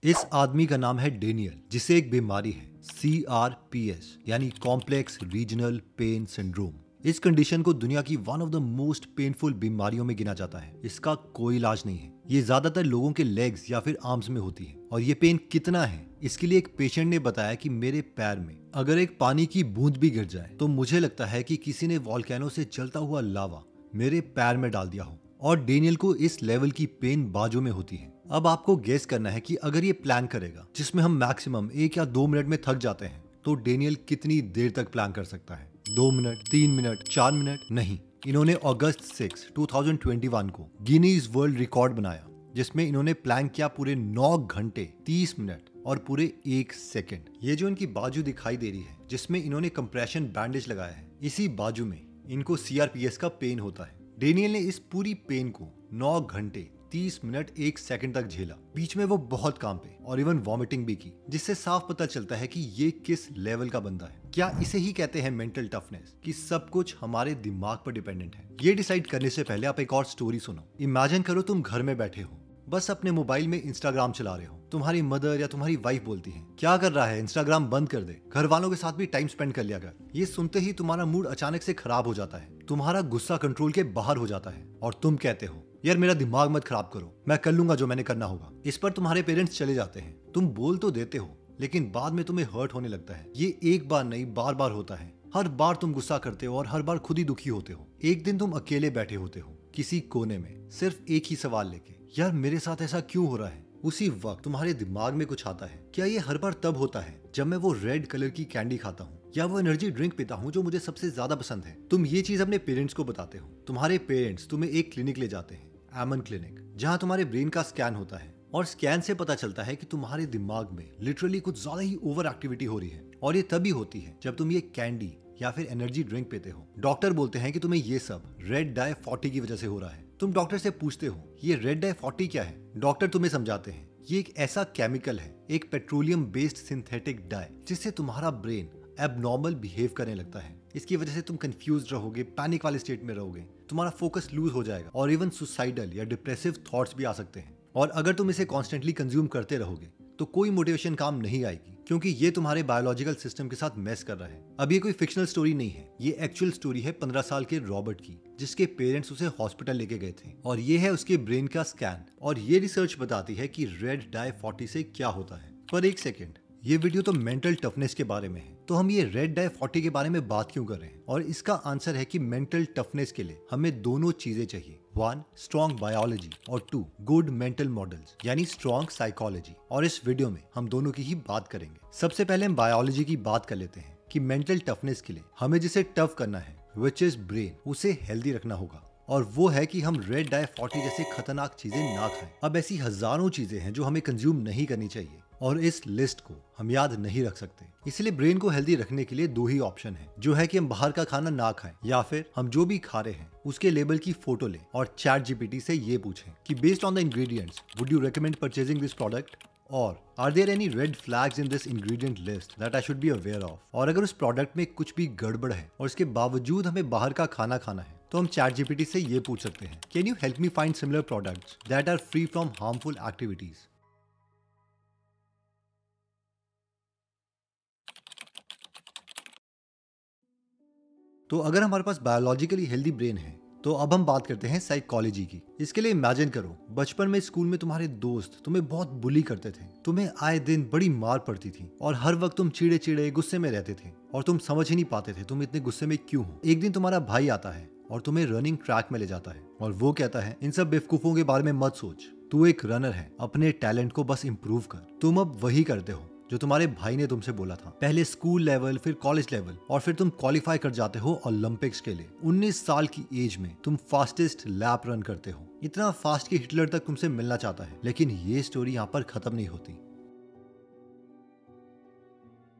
इस आदमी का नाम है डेनियल, जिसे एक बीमारी है CRPS यानी कॉम्प्लेक्स रीजनल पेन सिंड्रोम। इस कंडीशन को दुनिया की one of the most painful बीमारियों में गिना जाता है। इसका कोई इलाज नहीं है। ये ज्यादातर लोगों के लेग्स या फिर आर्म्स में होती है। और ये पेन कितना है, इसके लिए एक पेशेंट ने बताया कि मेरे पैर में अगर एक पानी की बूंद भी गिर जाए तो मुझे लगता है कि किसी ने वॉल्केनो से जलता हुआ लावा मेरे पैर में डाल दिया हो। और डेनियल को इस लेवल की पेन बाजू में होती है। अब आपको गेस करना है कि अगर ये प्लान करेगा जिसमें हम मैक्सिमम 1 या 2 मिनट में थक जाते हैं, तो डेनियल कितनी देर तक प्लान कर सकता है? 2 मिनट, 3 मिनट, 4 मिनट? नहीं, इन्होंने अगस्त 6, 2021 को गिनीज वर्ल्ड रिकॉर्ड बनाया, जिसमें इन्होंने प्लान किया पूरे 9 घंटे 30 मिनट और पूरे 1 सेकेंड। ये जो इनकी बाजू दिखाई दे रही है, जिसमें इन्होंने कंप्रेशन बैंडेज लगाया है, इसी बाजू में इनको CRPS का पेन होता है। डेनियल ने इस पूरी पेन को 9 घंटे 30 मिनट 1 सेकंड तक झेला। बीच में वो बहुत काम पे और इवन वॉमिटिंग भी की, जिससे साफ पता चलता है कि ये किस लेवल का बंदा है। क्या इसे ही कहते हैं मेंटल टफनेस, कि सब कुछ हमारे दिमाग पर डिपेंडेंट है? ये डिसाइड करने से पहले आप एक और स्टोरी सुनो। इमेजिन करो तुम घर में बैठे हो, बस अपने मोबाइल में इंस्टाग्राम चला रहे हो। तुम्हारी मदर या तुम्हारी वाइफ बोलती है, क्या कर रहा है, इंस्टाग्राम बंद कर दे, घर वालों के साथ भी टाइम स्पेंड कर लिया कर। ये सुनते ही तुम्हारा मूड अचानक से खराब हो जाता है, तुम्हारा गुस्सा कंट्रोल के बाहर हो जाता है और तुम कहते हो, यार मेरा दिमाग मत खराब करो, मैं कर लूंगा जो मैंने करना होगा। इस पर तुम्हारे पेरेंट्स चले जाते हैं। तुम बोल तो देते हो, लेकिन बाद में तुम्हें हर्ट होने लगता है। ये एक बार नहीं, बार बार होता है। हर बार तुम गुस्सा करते हो और हर बार खुद ही दुखी होते हो। एक दिन तुम अकेले बैठे होते हो किसी कोने में, सिर्फ एक ही सवाल लेके, यार मेरे साथ ऐसा क्यों हो रहा है? उसी वक्त तुम्हारे दिमाग में कुछ आता है, क्या ये हर बार तब होता है जब मैं वो रेड कलर की कैंडी खाता हूँ या वो एनर्जी ड्रिंक पीता हूँ जो मुझे सबसे ज्यादा पसंद है? तुम ये चीज अपने पेरेंट्स को बताते हो। तुम्हारे पेरेंट्स तुम्हें एक क्लिनिक ले जाते हैं, एमन क्लिनिक, जहाँ तुम्हारे ब्रेन का स्कैन होता है। और स्कैन से पता चलता है कि तुम्हारे दिमाग में लिटरली कुछ ज्यादा ही ओवर एक्टिविटी हो रही है। और ये तभी होती है जब तुम ये कैंडी या फिर एनर्जी ड्रिंक पीते हो। डॉक्टर बोलते हैं कि तुम्हें ये सब रेड डाई 40 की वजह से हो रहा है। तुम डॉक्टर से पूछते हो, ये रेड डाई 40 क्या है? डॉक्टर तुम्हें समझाते हैं, ये एक ऐसा केमिकल है, एक पेट्रोलियम बेस्ड सिंथेटिक डाई, जिससे तुम्हारा ब्रेन एबनॉर्मल बिहेव करने लगता है। इसकी वजह से तुम कंफ्यूज रहोगे, पैनिक वाले स्टेट में रहोगे, तुम्हारा फोकस लूज हो जाएगा और इवन सुसाइडल या डिप्रेसिव थॉट्स भी आ सकते हैं। और अगर तुम इसे कॉन्स्टेंटली कंज्यूम करते रहोगे तो कोई मोटिवेशन काम नहीं आएगी, क्योंकि ये तुम्हारे बायोलॉजिकल सिस्टम के साथ मैस कर रहा है। अब ये कोई फिक्शनल स्टोरी नहीं है, ये एक्चुअल स्टोरी है 15 साल के रॉबर्ट की, जिसके पेरेंट्स उसे हॉस्पिटल लेके गए थे। और ये है उसके ब्रेन का स्कैन। और ये रिसर्च बताती है कि रेड डाई 40 से क्या होता है। पर एक सेकेंड, ये वीडियो तो मेंटल टफनेस के बारे में है, तो हम ये रेड डाई 40 के बारे में बात क्यों कर रहे हैं? और इसका आंसर है कि मेंटल टफनेस के लिए हमें दोनों चीजें चाहिए। 1 स्ट्रॉन्ग बायोलॉजी और 2 गुड मेंटल मॉडल्स यानी स्ट्रॉन्ग साइकोलॉजी। और इस वीडियो में हम दोनों की ही बात करेंगे। सबसे पहले हम बायोलॉजी की बात कर लेते हैं कि मेंटल टफनेस के लिए हमें जिसे टफ करना है, विच इज ब्रेन, उसे हेल्दी रखना होगा। और वो है कि हम रेड डाई 40 जैसे खतरनाक चीजें ना खाएं। अब ऐसी हजारों चीजें हैं जो हमें कंज्यूम नहीं करनी चाहिए, और इस लिस्ट को हम याद नहीं रख सकते। इसलिए ब्रेन को हेल्दी रखने के लिए 2 ही ऑप्शन हैं, जो है कि हम बाहर का खाना ना खाएं, या फिर हम जो भी खा रहे हैं उसके लेबल की फोटो लें और ChatGPT से ये पूछें कि based on the ingredients would you recommend purchasing this product, और are there any red flags in this ingredient list that I should be aware of. और अगर उस प्रोडक्ट में कुछ भी गड़बड़ है और इसके बावजूद हमें बाहर का खाना खाना है, तो हम ChatGPT से ये पूछ सकते हैं, can you help me find similar products that are free from harmful activities. तो अगर हमारे पास बायोलॉजिकली हेल्दी ब्रेन है, तो अब हम बात करते हैं साइकोलॉजी की। इसके लिए इमेजिन करो, बचपन में स्कूल में तुम्हारे दोस्त तुम्हें बहुत बुली करते थे, तुम्हें आए दिन बड़ी मार पड़ती थी और हर वक्त तुम चिड़े चिड़े गुस्से में रहते थे और तुम समझ ही नहीं पाते थे तुम इतने गुस्से में क्यों हो। एक दिन तुम्हारा भाई आता है और तुम्हें रनिंग ट्रैक में ले जाता है और वो कहता है, इन सब बेवकूफों के बारे में मत सोच, तू एक रनर है, अपने टैलेंट को बस इम्प्रूव कर। तुम अब वही करते हो जो तुम्हारे भाई ने तुमसे बोला था। पहले स्कूल लेवल, फिर कॉलेज लेवल, और फिर तुम क्वालिफाई कर जाते हो ओलंपिक्स के लिए। 19 साल की एज में तुम फास्टेस्ट लैप रन करते हो, इतना फास्ट कि हिटलर तक तुमसे मिलना चाहता है। लेकिन ये स्टोरी यहाँ पर खत्म नहीं होती।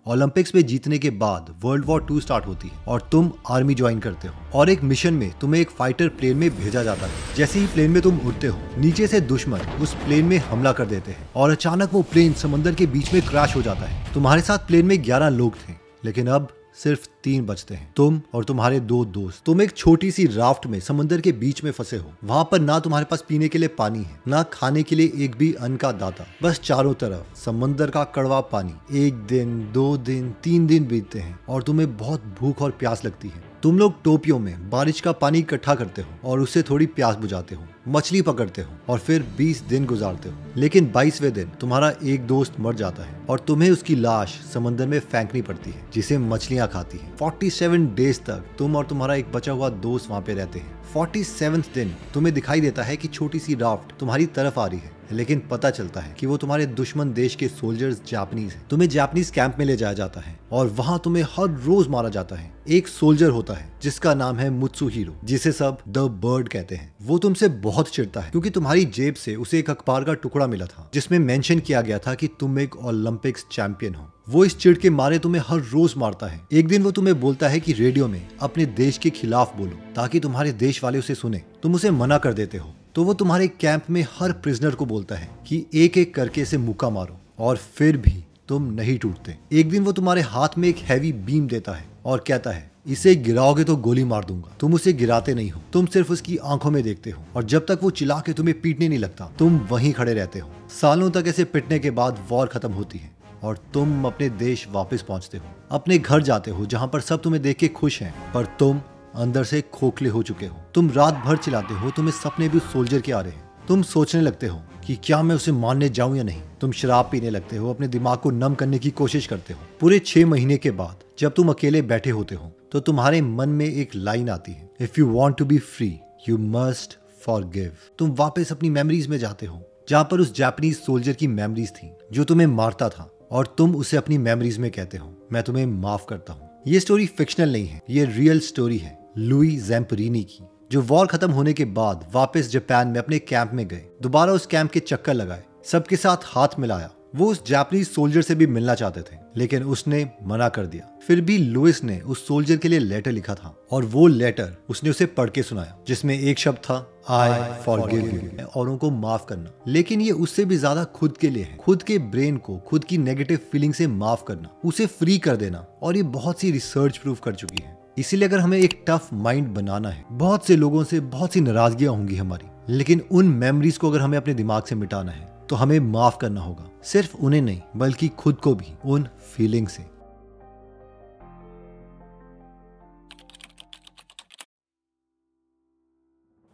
ओलंपिक्स में जीतने के बाद वर्ल्ड वॉर 2 स्टार्ट होती है और तुम आर्मी ज्वाइन करते हो और एक मिशन में तुम्हें एक फाइटर प्लेन में भेजा जाता है। जैसे ही प्लेन में तुम उड़ते हो, नीचे से दुश्मन उस प्लेन में हमला कर देते हैं और अचानक वो प्लेन समंदर के बीच में क्रैश हो जाता है। तुम्हारे साथ प्लेन में 11 लोग थे, लेकिन अब सिर्फ 3 बजते हैं। तुम और तुम्हारे 2 दोस्त, तुम एक छोटी सी राफ्ट में समुद्र के बीच में फंसे हो। वहाँ पर ना तुम्हारे पास पीने के लिए पानी है, ना खाने के लिए एक भी अन्न का दाता, बस चारों तरफ समुद्र का कड़वा पानी। 1 दिन, 2 दिन, 3 दिन बीतते हैं और तुम्हें बहुत भूख और प्यास लगती है। तुम लोग टोपियों में बारिश का पानी इकट्ठा करते हो और उससे थोड़ी प्यास बुझाते हो, मछली पकड़ते हो और फिर 20 दिन गुजारते हो। लेकिन 22वें दिन तुम्हारा एक दोस्त मर जाता है और तुम्हें उसकी लाश समंदर में फेंकनी पड़ती है, जिसे मछलियां खाती हैं। 47 डेज तक तुम और तुम्हारा एक बचा हुआ दोस्त वहाँ पे रहते हैं। 47वें दिन तुम्हें दिखाई देता है कि छोटी सी राफ्ट तुम्हारी तरफ आ रही है, लेकिन पता चलता है कि वो तुम्हारे दुश्मन देश के सोल्जर्स जापानीज हैं। तुम्हें जापानीज कैंप में ले जाया जाता है और वहाँ तुम्हें हर रोज मारा जाता है। एक सोल्जर होता है जिसका नाम है मुत्सुहिरो, जिसे सब द बर्ड कहते हैं। वो तुमसे बहुत चिढ़ता है क्योंकि तुम्हारी जेब से उसे एक अखबार का टुकड़ा मिला था जिसमें मेंशन किया गया था कि तुम एक ओलंपिक्स चैंपियन हो। वो इस चिढ़ के मारे तुम्हें हर रोज मारता है। एक दिन वो तुम्हें बोलता है कि रेडियो में अपने देश के खिलाफ बोलो ताकि तुम्हारे देश वाले उसे सुने। तुम उसे मना कर देते हो तो वो तुम्हारे कैंप में हर प्रिजनर को बोलता है कि एक एक करके इसे मुक्का मारो, और फिर भी तुम नहीं टूटते। एक दिन वो तुम्हारे हाथ में एक हैवी बीम देता है और कहता है इसे गिराओगे तो गोली मार दूंगा। तुम उसे गिराते नहीं हो, तुम सिर्फ उसकी आंखों में देखते हो और जब तक वो चिल्ला के तुम्हें पीटने नहीं लगता तुम वहीं खड़े रहते हो। सालों तक ऐसे पिटने के बाद वॉर खत्म होती है और तुम अपने देश वापस पहुंचते हो, अपने घर जाते हो जहां पर सब तुम्हें देख के खुश हैं, पर तुम अंदर से खोखले हो चुके हो। तुम रात भर चिल्लाते हो, तुम्हें सपने भी उस सोल्जर के आ रहे हैं। तुम सोचने लगते हो कि क्या मैं उसे मारने जाऊं या नहीं। तुम शराब पीने लगते हो, अपने दिमाग को नम करने की कोशिश करते हो। पूरे 6 महीने के बाद जब तुम अकेले बैठे होते हो तो तुम्हारे मन में एक लाइन आती है, if you want to be free you must forgive. तुम वापस अपनी मेमोरीज में जाते हो जहाँ पर उस जापानीज सोल्जर की मेमोरीज थी जो तुम्हें मारता था, और तुम उसे अपनी मेमोरीज में कहते हो मैं तुम्हें माफ करता हूँ। ये स्टोरी फिक्शनल नहीं है, ये रियल स्टोरी है लुई ज़ैम्परिनी की, जो वॉर खत्म होने के बाद वापस जापान में अपने कैंप में गए, दोबारा उस कैंप के चक्कर लगाए, सबके साथ हाथ मिलाया। वो उस जापानीज सोल्जर से भी मिलना चाहते थे लेकिन उसने मना कर दिया। फिर भी लुइस ने उस सोल्जर के लिए लेटर लिखा था और वो लेटर उसने उसे पढ़ के सुनाया, जिसमें एक शब्द था आई फॉरगिव यू, औरों को माफ करना। लेकिन ये उससे भी ज्यादा खुद के लिए है, खुद के ब्रेन को खुद की नेगेटिव फीलिंग से माफ करना, उसे फ्री कर देना। और ये बहुत सी रिसर्च प्रूव कर चुकी है। इसीलिए अगर हमें एक टफ माइंड बनाना है, बहुत से लोगों से बहुत सी नाराजगियां होंगी हमारी, लेकिन उन मेमोरीज को अगर हमें अपने दिमाग से मिटाना है तो हमें माफ करना होगा, सिर्फ उन्हें नहीं बल्कि खुद को भी, उन फीलिंग से।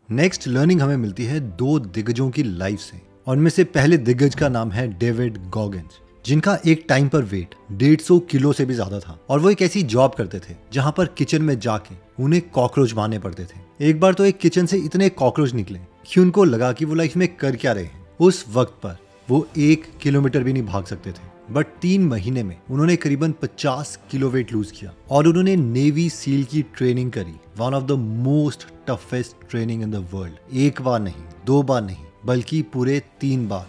नेक्स्ट लर्निंग हमें मिलती है 2 दिग्गजों की लाइफ से, और उनमें से पहले दिग्गज का नाम है डेविड गॉगिन्स, जिनका एक टाइम पर वेट 150 किलो से भी ज्यादा था। और वो एक ऐसी जॉब करते थे जहां पर किचन में जाके उन्हें कॉकरोच मारने पड़ते थे। एक बार तो एक किचन से इतने कॉकरोच निकले कि उनको लगा कि वो लाइफ में कर क्या रहे हैं। उस वक्त पर वो 1 किलोमीटर भी नहीं भाग सकते थे, बट 3 महीने में उन्होंने करीबन 50 किलो वेट लूज किया और उन्होंने नेवी सील की ट्रेनिंग करी, one of the most toughest training in the world. 1 बार नहीं, 2 बार नहीं, बल्कि पूरे 3 बार।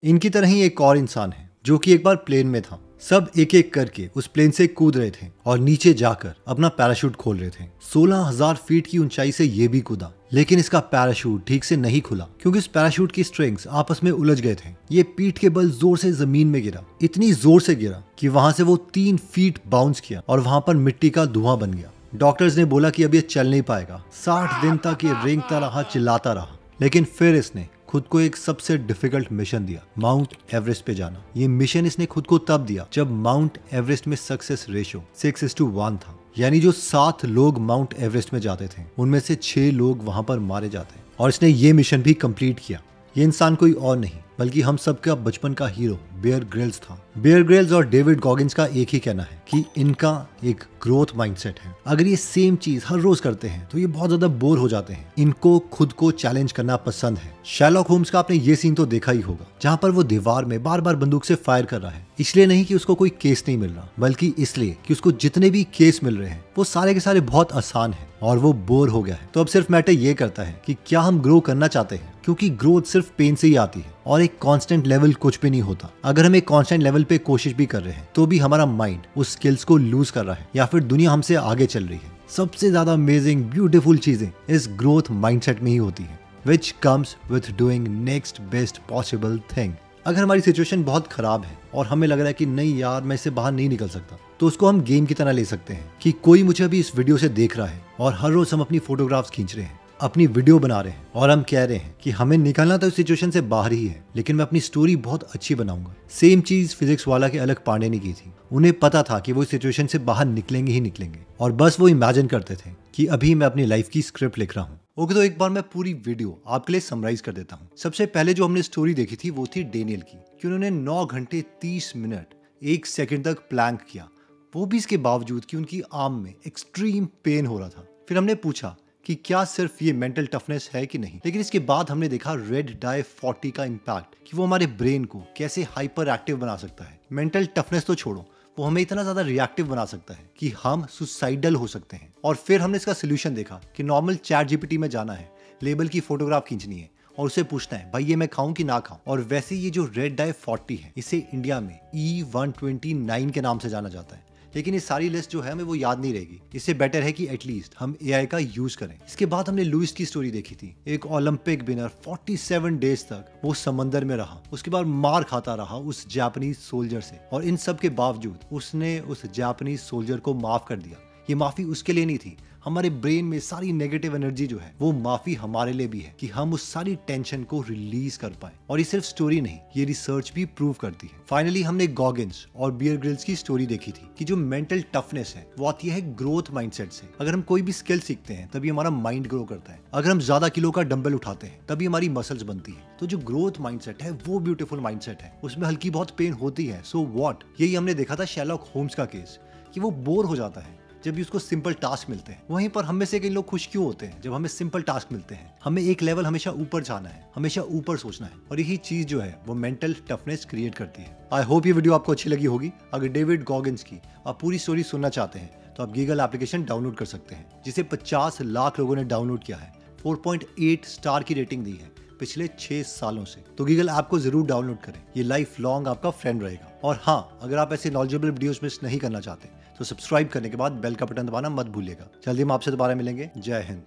इनकी तरह ही एक और इंसान है जो कि एक बार प्लेन में था। सब एक एक करके उस प्लेन से कूद रहे थे और नीचे जाकर अपना पैराशूट खोल रहे थे। 16,000 फीट की ऊंचाई से ये भी कूदा, लेकिन इसका पैराशूट ठीक से नहीं खुला क्योंकि इस पैराशूट की स्ट्रिंग्स आपस में उलझ गए थे। ये पीठ के बल जोर से जमीन में गिरा, इतनी जोर से गिरा कि वहां से वो 3 फीट बाउंस किया और वहां पर मिट्टी का धुआं बन गया। डॉक्टर्स ने बोला कि अब ये चल नहीं पाएगा। 60 दिन तक ये रेंगता रहा, चिल्लाता रहा, लेकिन फिर इसने खुद को एक सबसे डिफिकल्ट मिशन दिया, माउंट एवरेस्ट पे जाना। ये मिशन इसने खुद को तब दिया जब माउंट एवरेस्ट में सक्सेस रेशियो 6:1 था, यानी जो 7 लोग माउंट एवरेस्ट में जाते थे उनमें से 6 लोग वहां पर मारे जाते। और इसने ये मिशन भी कंप्लीट किया। ये इंसान कोई और नहीं बल्कि हम सबका बचपन का हीरो बेयर ग्रिल्स था। बेयर ग्रिल्स और डेविड गॉगिन्स का एक ही कहना है कि इनका एक ग्रोथ माइंडसेट है। अगर ये सेम चीज हर रोज करते हैं तो ये बहुत ज्यादा बोर हो जाते हैं। इनको खुद को चैलेंज करना पसंद है। शर्लॉक होम्स का आपने ये सीन तो देखा ही होगा जहां पर वो दीवार में बार बार बंदूक से फायर कर रहा है, इसलिए नहीं कि उसको कोई केस नहीं मिल रहा, बल्कि इसलिए कि उसको जितने भी केस मिल रहे हैं वो सारे के सारे बहुत आसान है और वो बोर हो गया है। तो अब सिर्फ मैटर ये करता है कि क्या हम ग्रो करना चाहते हैं, क्योंकि ग्रोथ सिर्फ पेन से ही आती है और एक कांस्टेंट लेवल कुछ भी नहीं होता। अगर हम एक कांस्टेंट लेवल पे कोशिश भी कर रहे हैं तो भी हमारा माइंड उस स्किल्स को लूज कर रहा है या फिर दुनिया हमसे आगे चल रही है। सबसे ज्यादा अमेजिंग ब्यूटीफुल चीजें इस ग्रोथ माइंडसेट में ही होती है, which comes with doing next best possible thing। अगर हमारी सिचुएशन बहुत खराब है और हमें लग रहा है कि नहीं यार मैं इससे बाहर नहीं निकल सकता, तो उसको हम गेम की तरह ले सकते हैं कि कोई मुझे अभी इस वीडियो से देख रहा है और हर रोज हम अपनी फोटोग्राफ्स खींच रहे हैं, अपनी वीडियो बना रहे हैं और हम कह रहे हैं कि हमें निकलना तो इस सिचुएशन से बाहर ही है, लेकिन मैं अपनी स्टोरी बहुत अच्छी बनाऊंगा। सेम चीज फिजिक्स वाला के अलग पांडे ने की थी। उन्हें पता था कि वो इस सिचुएशन से बाहर निकलेंगे ही निकलेंगे और बस वो इमेजिन करते थे कि अभी मैं अपनी लाइफ की स्क्रिप्ट लिख रहा हूँ। ओके, तो एक बार मैं पूरी वीडियो आपके लिए समराइज कर देता हूँ। सबसे पहले जो हमने स्टोरी देखी थी वो थी डेनियल की, कि उन्होंने 9 घंटे 30 मिनट 1 सेकंड तक प्लैंक किया, वो भी इसके बावजूद कि उनकी आर्म में एक्सट्रीम पेन हो रहा था। फिर हमने पूछा कि क्या सिर्फ ये मेंटल टफनेस है कि नहीं, लेकिन इसके बाद हमने देखा रेड डाई 40 का इम्पैक्ट, कि वो हमारे ब्रेन को कैसे हाइपर एक्टिव बना सकता है। मेंटल टफनेस तो छोड़ो, वो हमें इतना ज्यादा रिएक्टिव बना सकता है कि हम सुसाइडल हो सकते हैं। और फिर हमने इसका सोल्यूशन देखा कि नॉर्मल चैट जीपीटी में जाना है, लेबल की फोटोग्राफ खींचनी है और उसे पूछना है भाई ये मैं खाऊं कि ना खाऊं। और वैसे ये जो रेड डाई 40 है, इसे इंडिया में E129 के नाम से जाना जाता है, लेकिन ये सारी लिस्ट जो है हमें वो याद नहीं रहेगी। इससे बेटर है कि एटलीस्ट हम एआई का यूज करें। इसके बाद हमने लुइस की स्टोरी देखी थी, एक ओलंपिक विनर 47 डेज तक वो समंदर में रहा, उसके बाद मार खाता रहा उस जापानीज सोल्जर से, और इन सब के बावजूद उसने उस जापानीज सोल्जर को माफ कर दिया। ये माफी उसके लिए नहीं थी, हमारे ब्रेन में सारी नेगेटिव एनर्जी जो है वो माफी हमारे लिए भी है कि हम उस सारी टेंशन को रिलीज कर पाए। और ये सिर्फ स्टोरी नहीं, ये रिसर्च भी प्रूव करती है। फाइनली हमने गॉगिन्स और बियर ग्रिल्स की स्टोरी देखी थी कि जो मेंटल टफनेस है वो आती है ग्रोथ माइंडसेट से। अगर हम कोई भी स्किल सीखते हैं तभी हमारा माइंड ग्रो करता है। अगर हम ज्यादा किलो का डंबल उठाते हैं तभी हमारी मसल्स बनती है। तो जो ग्रोथ माइंडसेट है वो ब्यूटीफुल माइंडसेट है, उसमें हल्की बहुत पेन होती है, सो व्हाट। यही हमने देखा था शेरलॉक होम्स का केस, कि वो बोर हो जाता है जब भी उसको सिंपल टास्क मिलते हैं। वहीं पर हम में से कई लोग खुश क्यों होते हैं जब हमें सिंपल टास्क मिलते हैं। हमें एक लेवल हमेशा ऊपर जाना है, हमेशा ऊपर सोचना है, और यही चीज जो है वो मेंटल टफनेस क्रिएट करती है। आई होप ये वीडियो आपको अच्छी लगी होगी। अगर डेविड गॉगिन्स की आप पूरी स्टोरी सुनना चाहते हैं तो आप गीगल एप्लीकेशन डाउनलोड कर सकते हैं, जिसे 50 लाख लोगों ने डाउनलोड किया है, 4.8 स्टार की रेटिंग दी है पिछले 6 सालों से। तो गीगल ऐप को जरूर डाउनलोड करें, ये लाइफ लॉन्ग आपका फ्रेंड रहेगा। और हाँ, अगर आप ऐसे नॉलेजेबल वीडियोस मिस नहीं करना चाहते तो सब्सक्राइब करने के बाद बेल का बटन दबाना मत भूलिएगा। जल्दी हम आपसे दोबारा मिलेंगे। जय हिंद।